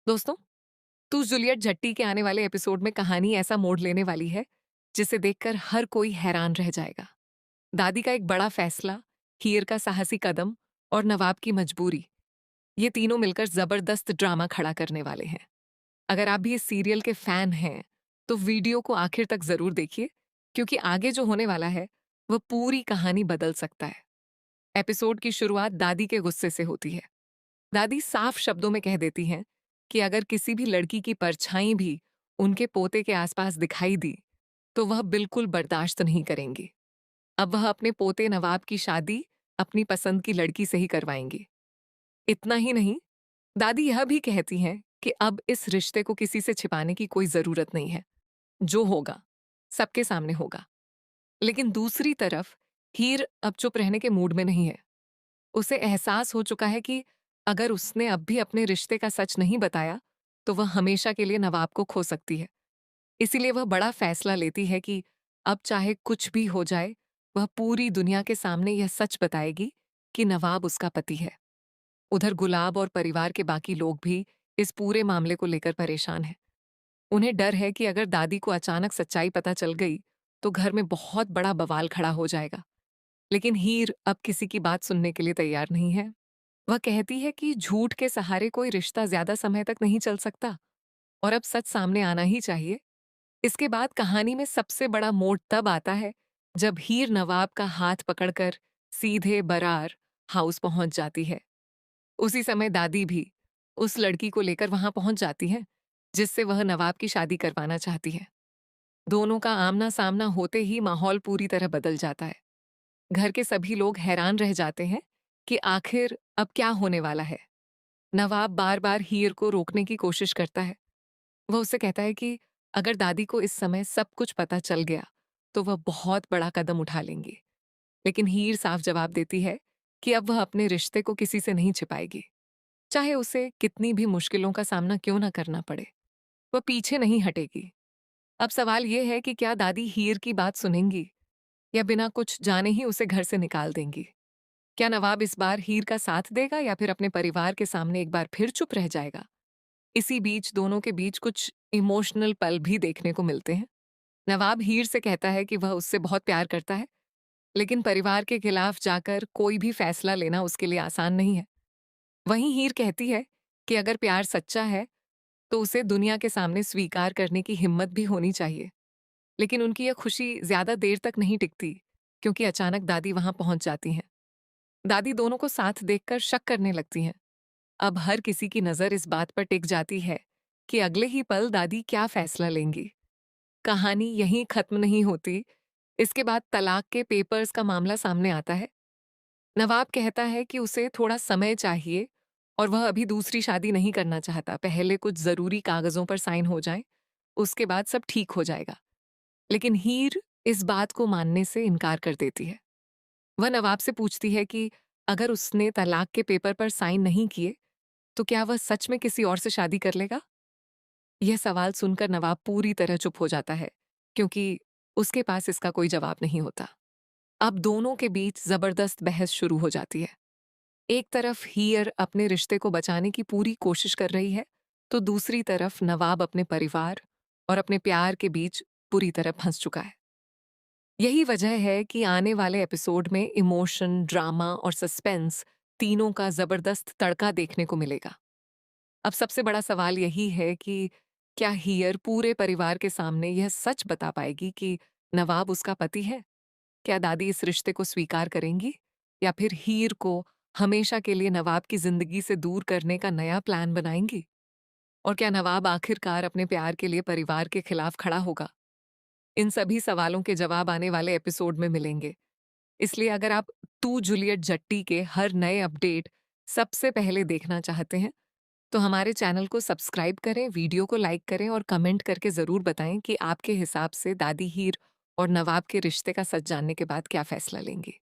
दोस्तों, तू जूलियट झट्टी के आने वाले एपिसोड में कहानी ऐसा मोड़ लेने वाली है जिसे देखकर हर कोई हैरान रह जाएगा। दादी का एक बड़ा फैसला, हीर का साहसी कदम और नवाब की मजबूरी, ये तीनों मिलकर जबरदस्त ड्रामा खड़ा करने वाले हैं। अगर आप भी इस सीरियल के फैन हैं तो वीडियो को आखिर तक जरूर देखिए, क्योंकि आगे जो होने वाला है वह पूरी कहानी बदल सकता है। एपिसोड की शुरुआत दादी के गुस्से से होती है। दादी साफ शब्दों में कह देती हैं कि अगर किसी भी लड़की की परछाई भी उनके पोते के आसपास दिखाई दी तो वह बिल्कुल बर्दाश्त नहीं करेंगी। अब वह अपने पोते नवाब की शादी अपनी पसंद की लड़की से ही करवाएंगी। इतना ही नहीं, दादी यह भी कहती हैं कि अब इस रिश्ते को किसी से छिपाने की कोई जरूरत नहीं है। जो होगा सबके सामने होगा। लेकिन दूसरी तरफ हीर अब चुप रहने के मूड में नहीं है। उसे एहसास हो चुका है कि अगर उसने अब भी अपने रिश्ते का सच नहीं बताया तो वह हमेशा के लिए नवाब को खो सकती है। इसीलिए वह बड़ा फैसला लेती है कि अब चाहे कुछ भी हो जाए, वह पूरी दुनिया के सामने यह सच बताएगी कि नवाब उसका पति है। उधर गुलाब और परिवार के बाकी लोग भी इस पूरे मामले को लेकर परेशान हैं। उन्हें डर है कि अगर दादी को अचानक सच्चाई पता चल गई तो घर में बहुत बड़ा बवाल खड़ा हो जाएगा। लेकिन हीर अब किसी की बात सुनने के लिए तैयार नहीं है। वह कहती है कि झूठ के सहारे कोई रिश्ता ज्यादा समय तक नहीं चल सकता और अब सच सामने आना ही चाहिए। इसके बाद कहानी में सबसे बड़ा मोड़ तब आता है जब हीर नवाब का हाथ पकड़कर सीधे बरार हाउस पहुंच जाती है। उसी समय दादी भी उस लड़की को लेकर वहां पहुंच जाती है जिससे वह नवाब की शादी करवाना चाहती है। दोनों का आमना सामना होते ही माहौल पूरी तरह बदल जाता है। घर के सभी लोग हैरान रह जाते हैं कि आखिर अब क्या होने वाला है। नवाब बार बार हीर को रोकने की कोशिश करता है। वह उससे कहता है कि अगर दादी को इस समय सब कुछ पता चल गया तो वह बहुत बड़ा कदम उठा लेंगी। लेकिन हीर साफ जवाब देती है कि अब वह अपने रिश्ते को किसी से नहीं छिपाएगी, चाहे उसे कितनी भी मुश्किलों का सामना क्यों ना करना पड़े। वह पीछे नहीं हटेगी। अब सवाल यह है कि क्या दादी हीर की बात सुनेंगी या बिना कुछ जाने ही उसे घर से निकाल देंगी। क्या नवाब इस बार हीर का साथ देगा या फिर अपने परिवार के सामने एक बार फिर चुप रह जाएगा। इसी बीच दोनों के बीच कुछ इमोशनल पल भी देखने को मिलते हैं। नवाब हीर से कहता है कि वह उससे बहुत प्यार करता है, लेकिन परिवार के खिलाफ जाकर कोई भी फैसला लेना उसके लिए आसान नहीं है। वहीं हीर कहती है कि अगर प्यार सच्चा है तो उसे दुनिया के सामने स्वीकार करने की हिम्मत भी होनी चाहिए। लेकिन उनकी यह खुशी ज्यादा देर तक नहीं टिकती, क्योंकि अचानक दादी वहां पहुंच जाती हैं। दादी दोनों को साथ देखकर शक करने लगती हैं। अब हर किसी की नजर इस बात पर टिक जाती है कि अगले ही पल दादी क्या फैसला लेंगी। कहानी यहीं खत्म नहीं होती। इसके बाद तलाक के पेपर्स का मामला सामने आता है। नवाब कहता है कि उसे थोड़ा समय चाहिए और वह अभी दूसरी शादी नहीं करना चाहता। पहले कुछ जरूरी कागजों पर साइन हो जाए, उसके बाद सब ठीक हो जाएगा। लेकिन हीर इस बात को मानने से इनकार कर देती है। वह नवाब से पूछती है कि अगर उसने तलाक के पेपर पर साइन नहीं किए तो क्या वह सच में किसी और से शादी कर लेगा। यह सवाल सुनकर नवाब पूरी तरह चुप हो जाता है, क्योंकि उसके पास इसका कोई जवाब नहीं होता। अब दोनों के बीच जबरदस्त बहस शुरू हो जाती है। एक तरफ हीयर अपने रिश्ते को बचाने की पूरी कोशिश कर रही है, तो दूसरी तरफ नवाब अपने परिवार और अपने प्यार के बीच पूरी तरह फंस चुका है। यही वजह है कि आने वाले एपिसोड में इमोशन, ड्रामा और सस्पेंस तीनों का जबरदस्त तड़का देखने को मिलेगा। अब सबसे बड़ा सवाल यही है कि क्या हीयर पूरे परिवार के सामने यह सच बता पाएगी कि नवाब उसका पति है। क्या दादी इस रिश्ते को स्वीकार करेंगी या फिर हीर को हमेशा के लिए नवाब की जिंदगी से दूर करने का नया प्लान बनाएंगी। और क्या नवाब आखिरकार अपने प्यार के लिए परिवार के खिलाफ खड़ा होगा। इन सभी सवालों के जवाब आने वाले एपिसोड में मिलेंगे। इसलिए अगर आप तू जूलियट जट्टी के हर नए अपडेट सबसे पहले देखना चाहते हैं तो हमारे चैनल को सब्सक्राइब करें, वीडियो को लाइक करें और कमेंट करके ज़रूर बताएं कि आपके हिसाब से दादी हीर और नवाब के रिश्ते का सच जानने के बाद क्या फैसला लेंगी।